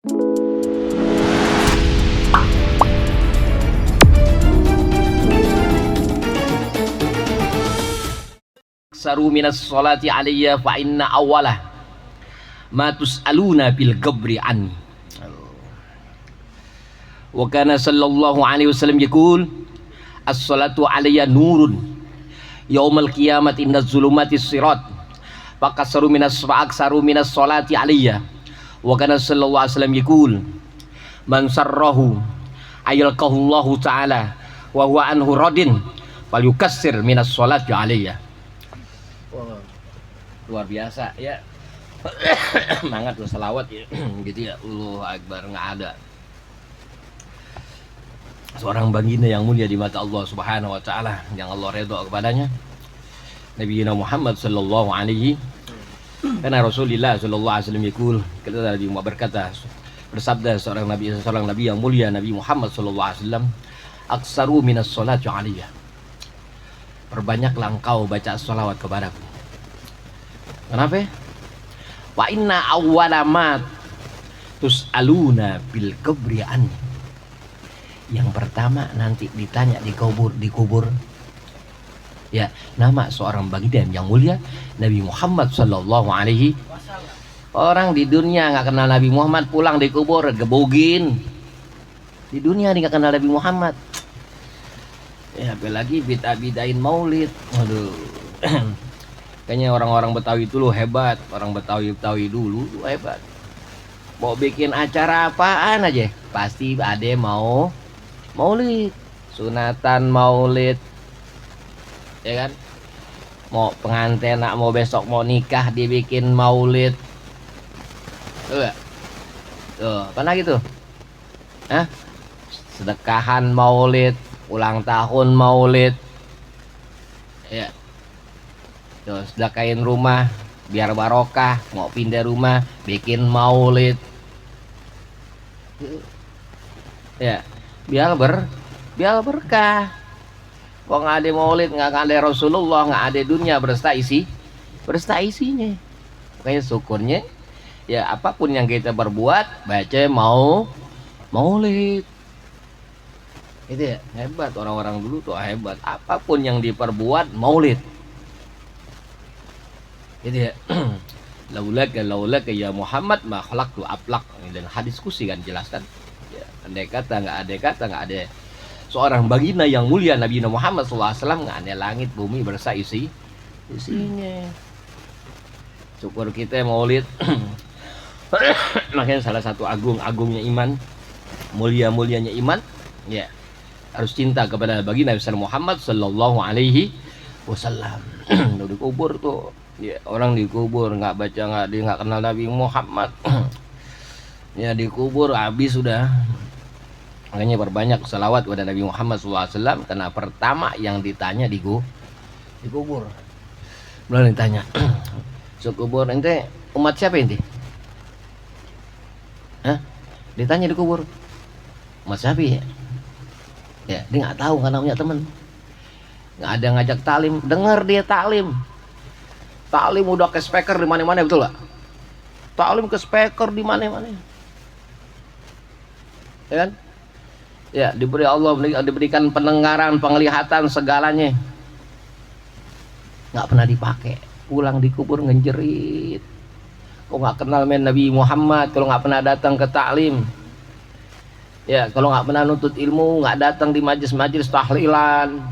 Saru minas sholati alayya fa inna awalah ma tus'aluna bil gabri anni. Wa kana sallallahu alaihi wasallam yaqul as-salatu alayya nurun yaumal qiyamati inda zulumati sirat faqasaru minas sholati alayya. Wa kana sallallahu alaihi wasallam yaqul man sarrahu ayalqahullahu ta'ala wa huwa anhu radin falyukassir minas sholati alayya. Wow, luar biasa ya. Semangat tuh selawat ya. Gitu ya. Allahu Akbar, nggak ada seorang baginda yang mulia di mata Allah Subhanahu wa taala yang Allah redha kepadanya, Nabi Muhammad sallallahu alaihi. Karena Rasulullah sallallahu alaihi wasallam yaqul, kata Nabi berkata, bersabda seorang nabi yang mulia, Nabi Muhammad sallallahu alaihi wasallam, aksaru minas sholati alayya, perbanyaklah engkau baca sholawat kepadaku. Kenapa? Wa inna awwala ma tus'aluna bil qabri anni. Yang pertama nanti ditanya di kubur. Ya, nama seorang baginda yang mulia Nabi Muhammad sallallahu alaihi wasallam. Orang di dunia nggak kenal Nabi Muhammad, pulang di kubur gebogin. Di dunia dia nggak kenal Nabi Muhammad. Ya, apalagi bid'ah-bid'ahin maulid. Waduh. Kayaknya orang-orang Betawi itu loh hebat. Orang Betawi dulu tuh hebat. Mau bikin acara apaan aja pasti ada mau maulid, sunatan maulid, ya kan? Mau pengantin, mau besok mau nikah dibikin maulid. Tuh, pernah gitu? Hah? Sedekahan maulid, ulang tahun maulid. Ya. Tuh, sedekahin rumah biar barokah, mau pindah rumah bikin maulid. Ya, biar berkah. Kok nggak ada maulid, nggak ada Rasulullah, nggak ada dunia bersta isinya. Kayak syukurnya ya apapun yang kita berbuat baca maulid. Itu ya hebat, orang-orang dulu tuh hebat, apapun yang diperbuat maulid. Itu ya. laulaka ya Muhammad ma khalaqtu aplaq. Dan hadis kursi kan jelaskan ya, andai kata nggak ada seorang baginda yang mulia Nabi Muhammad SAW, nggak ada langit bumi bersa isinya. Syukur kita maulid. Makanya salah satu agungnya iman, mulianya iman ya, harus cinta kepada baginda Nabi Muhammad sallallahu alaihi wasallam. Udah dikubur tuh ya, orang dikubur nggak baca, nggak kenal Nabi Muhammad. Ya dikubur habis sudah. Makanya berbanyak selawat kepada Nabi Muhammad SAW, karena pertama yang ditanya dikubur. Belum ditanya sekubur ente umat siapa ente? Hah? Ditanya dikubur umat siapa ya? Ya dia nggak tahu karena punya teman. Nggak ada ngajak taklim, dengar dia taklim udah ke speaker di mana-mana, betul nggak? Taklim ke speaker di mana-mana, ya kan? Ya diberikan pendengaran, penglihatan, segalanya, nggak pernah dipakai. Pulang dikubur ngenjerit. Kok nggak kenal Nabi Muhammad kalau nggak pernah datang ke taklim? Ya kalau nggak pernah nuntut ilmu, nggak datang di majelis tahlilan,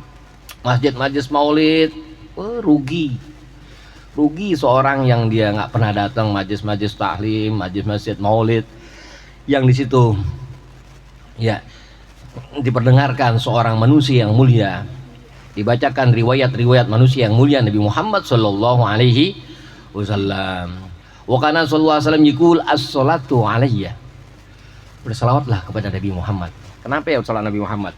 masjid maulid, rugi seorang yang dia nggak pernah datang majelis tahlim, majelis maulid, yang di situ ya diperdengarkan seorang manusia yang mulia, dibacakan riwayat manusia yang mulia Nabi Muhammad sallallahu alaihi wasallam. Wa kana sallallahu alaihi wasallam yaqul as-salatu alayya, bersalawatlah kepada Nabi Muhammad. Kenapa ya salat Nabi Muhammad?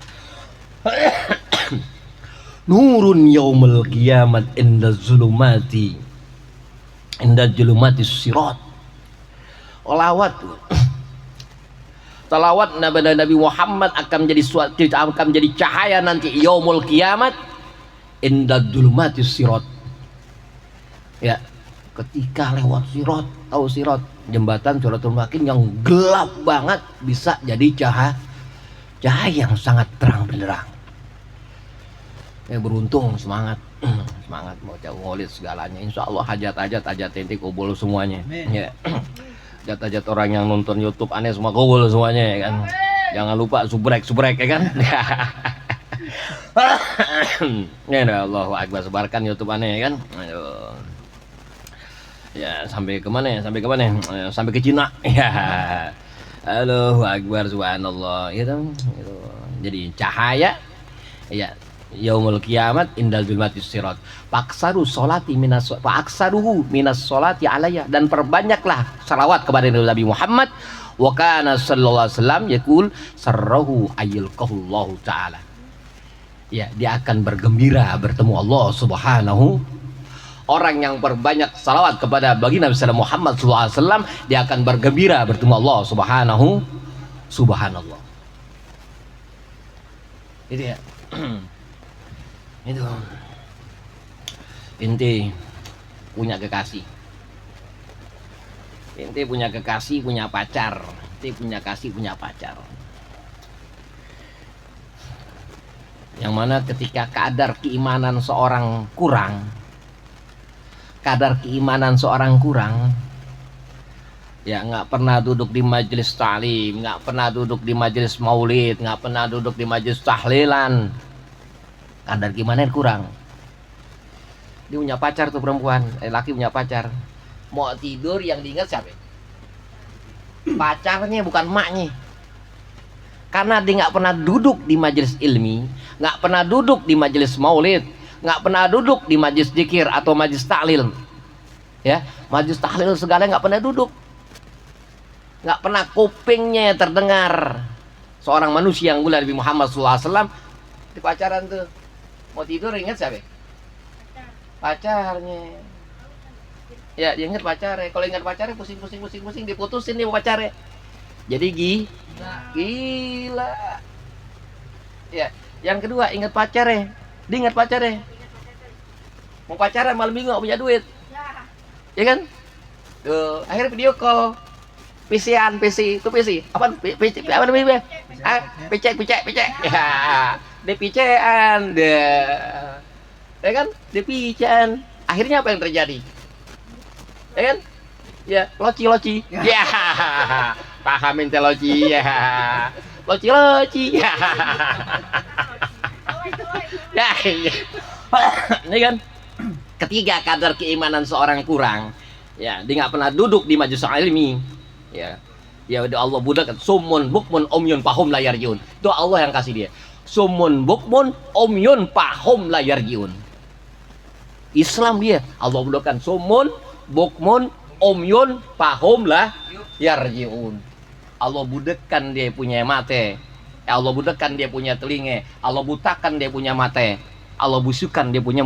Nurun yaumul qiyamat inda zulumati sirat. Salawat Nabi Muhammad akan menjadi cahaya nanti yaumul qiyamat inda zulumati sirat. Ya, ketika lewat sirat tahu sirat, jembatan Siratul Mustaqim yang gelap banget bisa jadi cahaya yang sangat terang benderang. Beruntung, semangat semangat mau jauh Maulid segalanya. Insya Allah hajat ente kubul semuanya. Ya. Hajat orang yang nonton YouTube aneh semua kubul semuanya ya kan. Jangan lupa subrek ya kan. Ya Allahu Akbar, sebarkan YouTube aneh ya kan. Aduh. Ya sampai kemana ya? Sampai ke Cina. Ya. Allahu Akbar, subhanallah. Gitu. Jadi cahaya ya yaumul kiamat indal zulmatis sirat. Paksaru sholati minas paksaruhu minas sholati alayya, dan perbanyaklah salawat kepada Nabi Muhammad. Wa kana sallallahu alaihi wasallam yaqul sarrahu ayyalqahullahu taala. Ya, dia akan bergembira bertemu Allah Subhanahu. Orang yang berbanyak salawat kepada baginda Muhammad sallallahu alaihi wasallam, dia akan bergembira bertemu Allah Subhanahu. Subhanallah. Itu ya. Itu ente punya kekasih, punya pacar, punya pacar, yang mana ketika kadar keimanan seorang kurang, ya nggak pernah duduk di majelis ta'lim, nggak pernah duduk di majelis maulid, nggak pernah duduk di majelis tahlilan, kadar keimanan kurang. Dia punya pacar tuh perempuan, laki punya pacar, mau tidur yang diingat siapa? Pacarnya, bukan emaknya. Karena dia nggak pernah duduk di majelis ilmi, nggak pernah duduk di majelis maulid, nggak pernah duduk di majelis zikir atau majelis tahlil, ya majelis tahlil segala nggak pernah duduk, nggak pernah kupingnya terdengar seorang manusia yang mulia Nabi Muhammad SAW. Di pacaran tuh mau tidur ingat siapa? Pacarnya. Ya ingat pacarnya. Kalau ingat pacarnya pusing diputusin nih pacarnya. Jadi gila. Ya, yang kedua ingat pacarnya. Dia ingat pacarnya. Mau pacaran malam minggu gak punya duit. Ya kan? Tuh, akhirnya video call. PC. Apa namanya? PC. Ya. DPC-an deh, ya kan? DPC-an. Akhirnya apa yang terjadi? Ya kan? Ya, loci. Ya, pahamin teh loci ya. Loci. Ya. Ya, ini kan ketiga, kadar keimanan seorang kurang. Ya, dia nggak pernah duduk di majelis ilmi. Ya, udah Allah budak sumun bukmun umyun pahum layar yun. Itu Allah yang kasih dia. Sumun bukmun umyun pahum layar yun. Islam dia Allah budakkan sumun bukmun umyun pahum layar yun. Allah budakkan dia punya mata, Allah budakkan dia punya telinga, Allah butakan dia punya mata, Allah busukan dia punya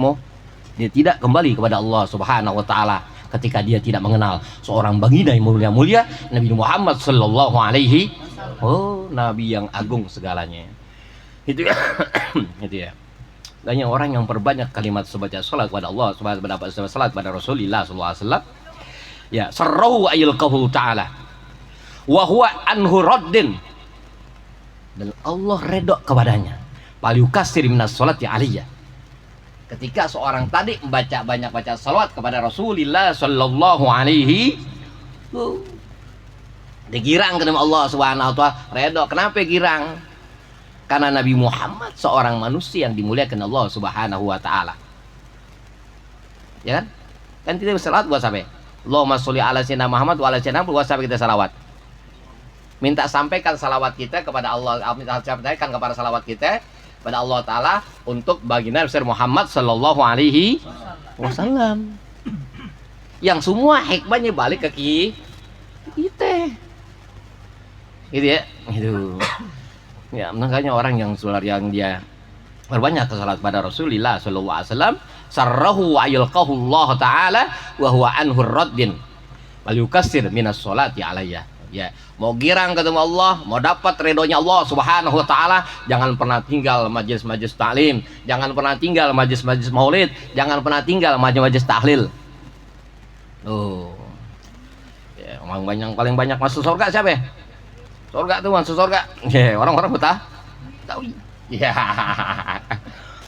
dia tidak kembali kepada Allah Subhanahu wa taala ketika dia tidak mengenal seorang baginda yang mulia Nabi Muhammad sallallahu alaihi. Nabi yang agung segalanya. Itu ya. Itu ya. Banyak orang yang perbanyak kalimat sebaca salat kepada Allah Subhanahu wa taala, salat pada Rasulullah sallallahu alaihi wasallam. Ya, sarrahu ayyalqahu ta'ala wa huwa anhu raddin, dan Allah redha kepadanya. Palyukasir minas sholati aliyya. Ketika seorang tadi banyak baca salawat kepada Rasulullah sallallahu alaihi, digirang ke Allah Subhanahu wa taala, redha. Kenapa girang? Karena Nabi Muhammad seorang manusia yang dimuliakan Allah Subhanahu wa taala. Ya kan? Kan kita salawat buat siapa? Allahumma sholli ala sayyidina Muhammad wa ala sayyidina Muhammad, buat siapa kita salawat? Minta sampaikan salawat kita kepada Allah, minta sampaikan kepada salawat kita pada Allah Ta'ala untuk baginda Muhammad Sallallahu Alaihi Wasallam, yang semua hikmahnya balik ke kita, gitu ya, gitu. Ya, makanya orang yang dia berbanyak salat pada Rasulullah Sallallahu Alaihi Wasallam, sarrahu ayalqahu Allah Ta'ala wa huwa anhu raddin wal yukassir minas sholati alayya. Ya, mau girang ketemu Allah, mau dapat ridhonya Allah Subhanahu wa taala, jangan pernah tinggal majelis-majelis taklim, jangan pernah tinggal majelis-majelis maulid, jangan pernah tinggal majelis-majelis tahlil. paling banyak masuk surga siapa ya? Surga tuh masuk surga. Orang-orang betah tahu ya.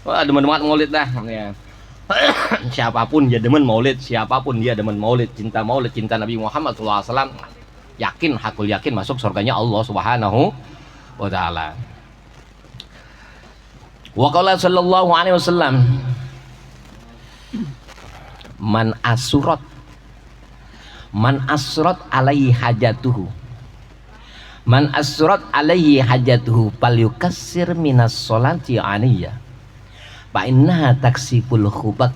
Wah, demen banget maulid dah ya. Siapapun dia demen maulid, siapapun dia demen maulid, cinta Nabi Muhammad SAW, yakin, hakul yakin masuk surganya Allah Subhanahu wa taala. Wa qala sallallahu alaihi wasallam, man asrat alaihi hajatuhu, man asrat alaihi hajatuhu falyukassir minas sholati alaiya fa innaha taksiful khubat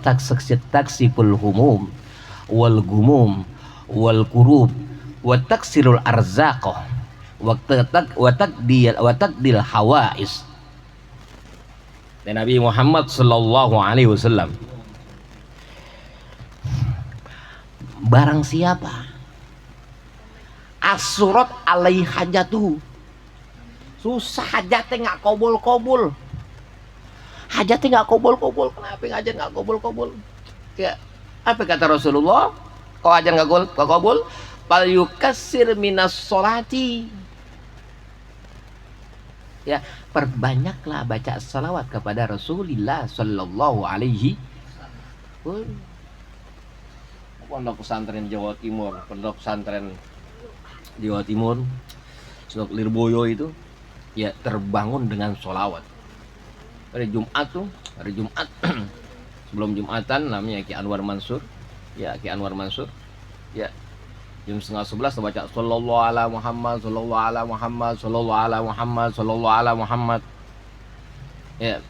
taksiful humum wal gumum wal kurub wa taksirul arzaqah wa taqdil hawais. Dan Nabi Muhammad sallallahu alaihi wasallam, barang siapa asurat alaihi hajatuhu, susah hajatnya nggak kobul, hajatnya nggak kobul. Kenapa hajat nggak kobul? Ya, apa kata Rasulullah? Kau hajat nggak kobul, fal yukassir minas sholati. Ya, perbanyaklah baca salawat kepada Rasulullah sallallahu alaihi wasallam. Pondok pesantren Jawa Timur, pondok pesantren Jawa Timur, Pondok Lirboyo itu ya terbangun dengan sholawat. Hari Jumat sebelum Jumatan namanya Ki Anwar Mansur, ya jam 10:30 baca sallallahu ala Muhammad, sallallahu ala Muhammad, sallallahu ala Muhammad, sallallahu ala Muhammad. Ya,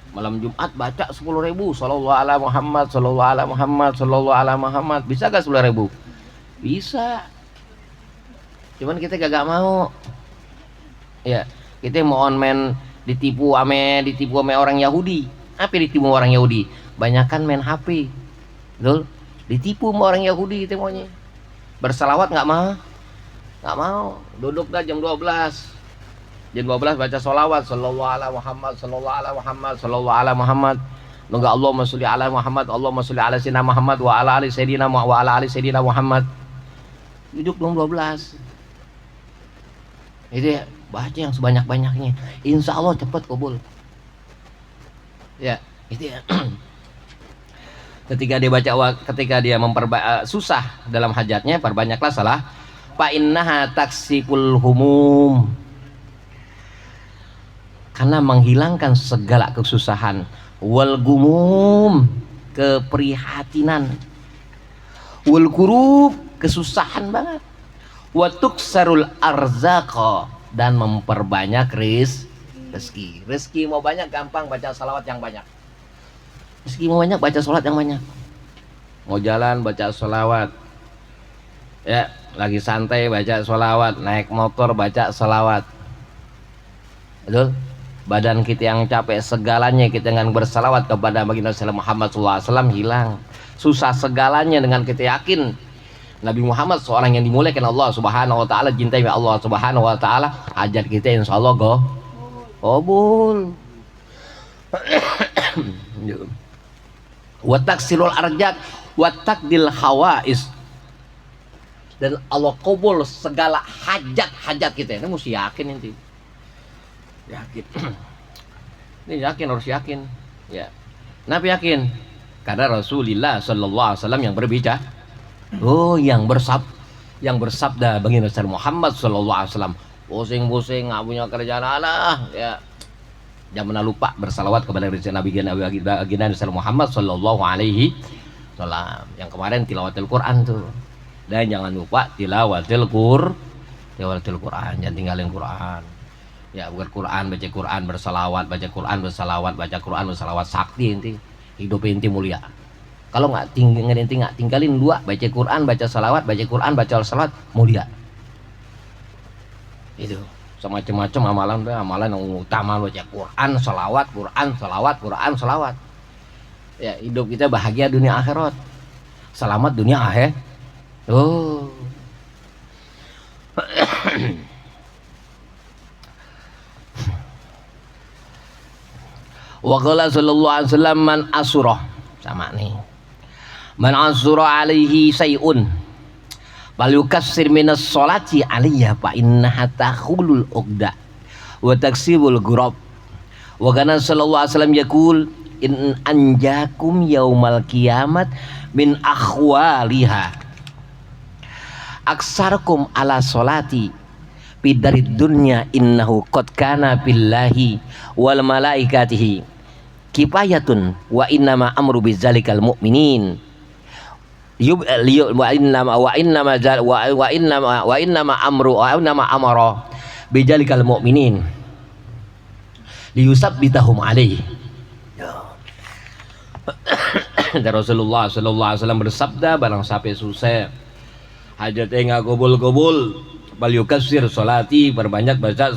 malam Jumat baca 10.000 sallallahu ala Muhammad, sallallahu ala Muhammad, sallallahu ala Muhammad. Bisa gak 10.000? Bisa. Cuman kita gak mau. Ya, kita mau online ditipu ame orang Yahudi. Apa ditipu orang Yahudi? Banyakan main HP. Betul? Ditipu sama orang Yahudi kita maunya. Bersalawat nggak mau, duduk dah jam 12 baca sholawat sallallahu ala Muhammad, sallallahu ala Muhammad, sallallahu ala Muhammad. Nunggu Allahumma sholli ala Muhammad, Allahumma sholli ala sayyidina Muhammad wa ala ali sayyidina Muhammad. Duduk jam 12. Itu ya, baca yang sebanyak-banyaknya. Insya Allah cepat kabul. Ya, itu ya. Ketika dia susah dalam hajatnya, perbanyaklah salah. Fa innaha taksiful humum, karena menghilangkan segala kesusahan. Wal gumum, keprihatinan. Wal kurub, kesusahan banget. Wa tuksarul arzaqa, dan memperbanyak rezeki. Rezeki mau banyak gampang, baca salawat yang banyak. Meski mau banyak baca sholat yang banyak. Mau jalan baca sholawat. Ya, lagi santai baca sholawat. Naik motor baca sholawat. Betul? Badan kita yang capek, segalanya kita dengan bersalawat kepada baginda Muhammad SAW hilang. Susah segalanya dengan kita yakin Nabi Muhammad seorang yang dimuliakan Allah Subhanahu wa taala, cintai Allah Subhanahu wa taala, hajat kita insyaallah kabul. Wa taksirul arjat wa taqdil hawais, dan Allah kabul segala hajat kita. Ini mesti yakin inti. Yakin. Ini harus yakin. Ya. Kenapa yakin? Karena Rasulullah sallallahu alaihi wasallam yang berbicara. Yang bersabda baginda Muhammad sallallahu alaihi wasallam, pusing-pusing nggak punya kerjaan ya. Jangan pernah lupa bersalawat kepada baginda Muhammad sallallahu alaihi wasallam. Yang kemarin tilawatil Quran tuh. Dan jangan lupa tilawatil Quran. Jangan tinggalin Quran. Ya, bukan Quran, baca Quran, bersalawat, baca Quran, bersalawat sakti inti. Hidup inti mulia. Kalau nggak tinggalin dua, baca Quran, baca salawat, baca Quran, baca salawat, mulia. Itu. Macam-macam amalan yang utama, baca Quran, salawat. Ya, hidup kita bahagia dunia akhirat, selamat dunia akhir. Wa qala sallallahu alaihi wasallam, man asura, sama nih, man asura alaihi sayun Wal yukassir minas sholati aliyah fa innaha takhulul uqda wa taksibul ghurab. Wa kana sallallahu alaihi wasallam yaqul in anjakum yaumal kiamat min akhwaliha aksarukum ala sholati bidarid dunya innahu qad kana billahi wal malaikatihi kifayatun wa innama amru bizalikal mu'minin wa innama amara bizalikal mu'minin liyusabbitahum alaihi. Dan Rasulullah sallallahu alaihi wasallam bersabda, barang siapa susah hajatnya nggak gobul-gobul bal yukassir sholati, perbanyak baca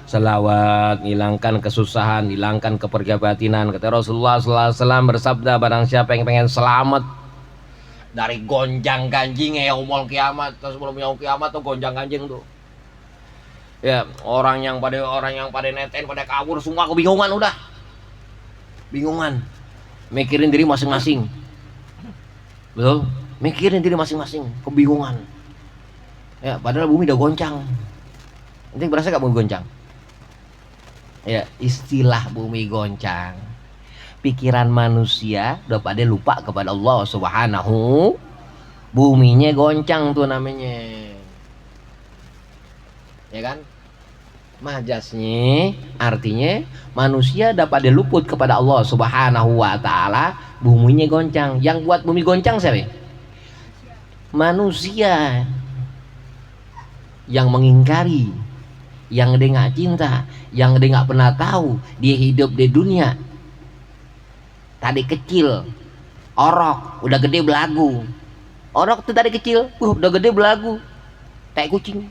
selawat, hilangkan kesusahan, hilangkan keprihatinan. Kata Rasulullah sallallahu alaihi wasallam bersabda, barang siapa yang pengen selamat dari gonjang ganjing yaumul kiamat, sebelum yaumul kiamat tuh gonjang ganjing tuh. Ya, orang yang pada neten, pada kabur semua kebingungan udah. Bingungan. Mikirin diri masing-masing. Betul? Mikirin diri masing-masing, kebingungan. Ya, padahal bumi udah goncang. Nanti berasa gak bumi goncang? Ya, istilah bumi goncang, pikiran manusia udah pada lupa kepada Allah Subhanahu. Buminya goncang tuh namanya. Ya kan? Majasnya artinya manusia dapat diluput kepada Allah Subhanahu wa taala, buminya goncang. Yang buat bumi goncang siapa? Manusia yang mengingkari, yang dia nggak cinta, yang dia nggak pernah tahu dia hidup di dunia. Tadi kecil orok, udah gede belagu. Orok tuh tadi kecil, udah gede belagu, kayak kucing.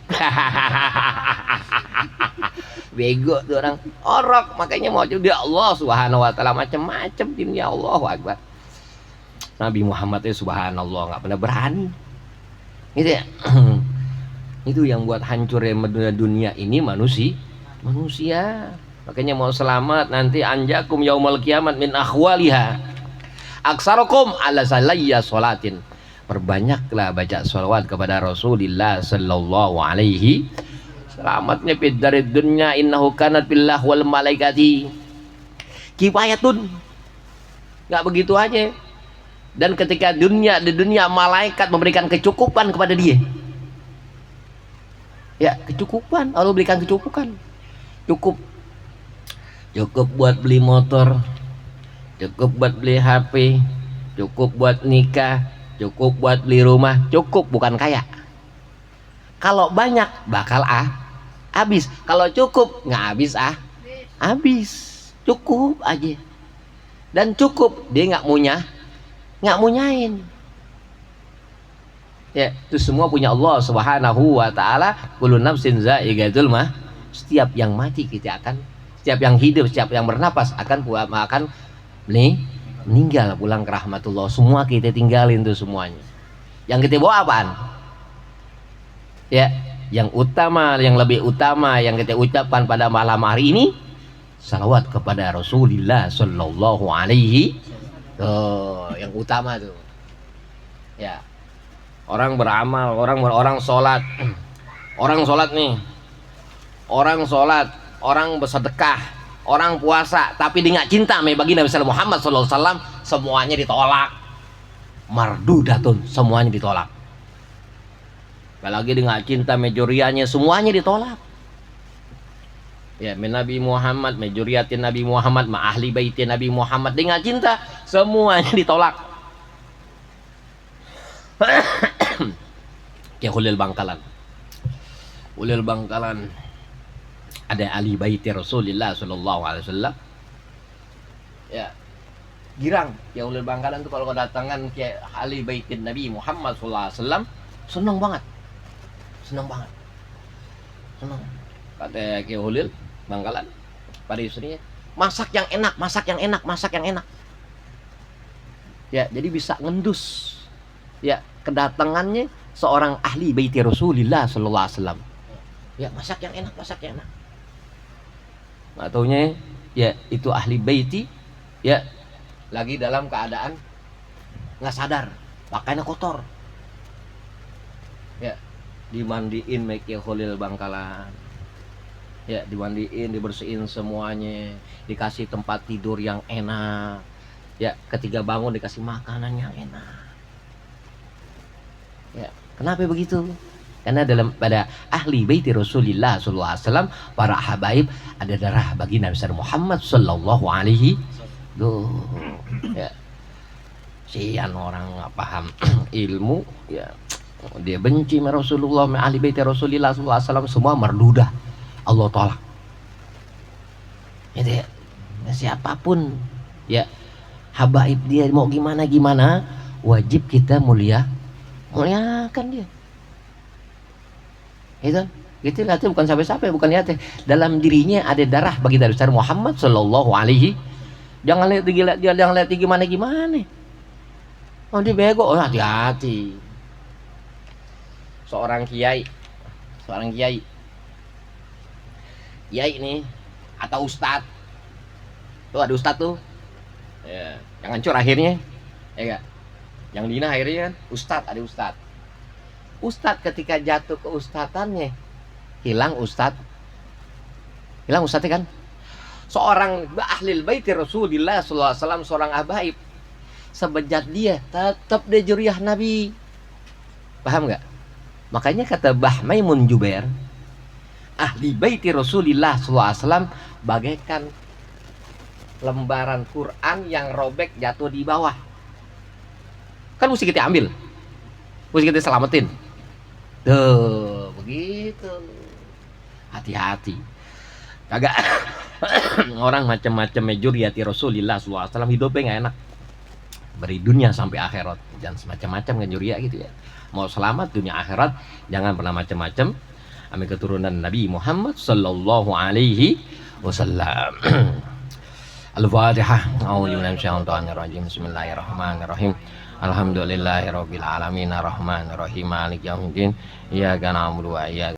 Bego tuh orang orok, makanya mau jadi Allah Subhanahu wa taala macam-macam dunia. Allahu akbar. Nabi Muhammad itu subhanallah nggak pernah berani. Gitu ya. Itu yang buat hancur dunia ini manusia. Makanya mau selamat nanti anjakum yaumul kiamat min akhwaliha aksarukum ala salayya sholatin. Perbanyaklah baca sholawat kepada Rasulullah sallallahu alaihi. Selamatnya dari dunia innahu kanat billah wal malaikati kifayatun. Nggak begitu aja. Dan ketika di dunia malaikat memberikan kecukupan kepada dia. Ya, kecukupan, Allah berikan kecukupan. Cukup buat beli motor, cukup buat beli HP, cukup buat nikah, cukup buat beli rumah, cukup, bukan kaya. Kalau banyak bakal habis. Kalau cukup nggak habis habis. Cukup aja. Dan cukup, dia nggak munyain. Ya, itu semua punya Allah Subhanahu wa taala. Kullu nafsin za'iqatul maut. Setiap yang mati setiap yang hidup, setiap yang bernapas akan meninggal, pulang ke rahmatullah. Semua kita tinggalin tuh semuanya. Yang kita bawa apaan? Ya, yang utama, yang lebih utama yang kita ucapkan pada malam hari ini salawat kepada Rasulullah sallallahu alaihi. Tuh, yang utama tuh. Ya. Orang beramal, orang sholat, orang sholat nih, orang bersedekah, orang puasa, tapi dia nggak cinta sama baginda Muhammad sallallahu alaihi wasallam, semuanya ditolak. Mardudatun, semuanya ditolak. Apalagi dia nggak cinta majoriannya, semuanya ditolak. Ya, Nabi Muhammad, majoriatin Nabi Muhammad, ahli baitin Nabi Muhammad, dia nggak cinta, semuanya ditolak. Kayak Ulil Bangkalan ada ahli bait Rasulullah sallallahu alaihi wasallam. Ya, girang ya Ulil Bangkalan tuh kalau kedatangan kayak ahli baitin Nabi Muhammad sallallahu alaihi wasallam, senang banget. Kata kayak Ulil Bangkalan pada istrinya, masak yang enak. Ya, jadi bisa ngendus. Ya, kedatangannya seorang ahli baiti Rasulullah sallallahu alaihi wasallam. Ya, masak yang enak. Nggak taunya ya itu ahli baiti ya lagi dalam keadaan nggak sadar, pakaiannya kotor. ya, dimandiin make Khalil Bangkalan, ya, dimandiin, dibersihin semuanya, dikasih tempat tidur yang enak, ya, ketika bangun dikasih makanan yang enak, ya. Kenapa begitu? Karena pada ahli baiti Rasulullah sallallahu alaihi wasallam, para habaib, ada darah baginda besar Muhammad sallallahu alaihi wasallam. Ya. Sian orang nggak paham ilmu, ya, dia benci sama Rasulullah, sama ahli baiti Rasulullah sallallahu alaihi wasallam, semua merdudah, Allah tolak. Gitu ya. Siapapun, ya, habaib dia mau gimana wajib kita muliakan dia. Itu gitu lah, bukan sampai-sampai, bukan lihat dalam dirinya ada darah bagi dari besar Muhammad sallallahu alaihi. Jangan lihat tinggi gimana. Oh, dia bego, oh, hati-hati. Seorang kiai ini atau ustad tuh, ada ustad tuh, ya, yang hancur akhirnya, ya gak? Yang dina akhirnya kan ada ustad ketika jatuh ke ustadannya hilang ustadnya kan. Seorang ahlil baiti Rasulullah sallallahu alaihi wasallam, seorang habaib, sebejat dia tetap dia juriyah Nabi, paham nggak? Makanya kata Bahmaimun Jubair, ahli baiti Rasulullah sallallahu alaihi wasallam bagaikan lembaran Quran yang robek jatuh di bawah, kan mesti kita ambil, mesti kita selamatin. Tuh begitu, hati-hati. Kagak orang macam-macam majoriyati Rasulullah sallallahu alaihi wasallam hidupnya nggak enak dari dunia sampai akhirat, jangan semacam-macam kan juria gitu ya. Mau selamat dunia akhirat jangan pernah macam-macam ambil keturunan Nabi Muhammad sallallahu alaihi wasallam. Al-Fatihah. A'udzu billahi minasyaitonir rajim. Bismillahirrahmanirrahim. Alhamdulillahirabbil alamin arrahmanirrahim maliki yaumiddin. Iyyaka na'budu wa iyyaka